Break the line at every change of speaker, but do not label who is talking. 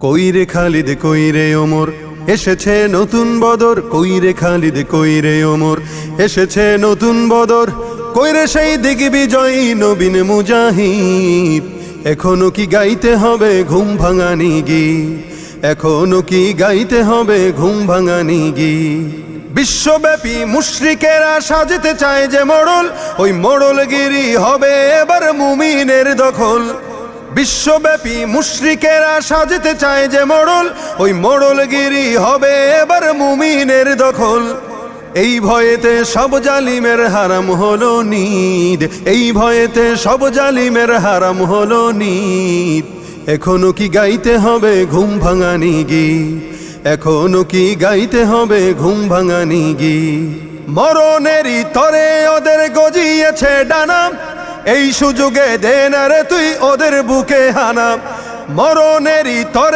কইরে খালিদ কইরে ওমর এসেছে নতুন বদর, কইরে খালিদ কইরে ওমর এসেছে নতুন বদর, কইরে সেই দিগ্বিজয়ী নবীন মুজাহিদ। এখনো কি গাইতে হবে ঘুম ভাঙানি গীত, এখনো কি গাইতে হবে ঘুম ভাঙানি গীত। বিশ্বব্যাপী মুশরিকেরা সাজতে চায় যে মোড়ল, ওই মোড়লগিরি হবে এবার মুমিনের দখল। বিশ্বব্যাপী মুশরিকেরা সাজতে চায় যে মোড়ল, ওই মোড়লগিরি হবে এবার মুমিনের দখল। এই ভয়েতে সব জালিমের হারাম হলো নিদ, এই ভয়েতে সব জালিমের হারাম হলো নিদ। এখনো কি গাইতে হবে ঘুম ভাঙানি গীত, এখনো কি গাইতে হবে ঘুম ভাঙানি গীত। মরণেরই তরে ওদের গজিয়েছে ডানা, এই সুযোগে দে না রে তুই ওদের বুকে হানা। মরণেরই তরে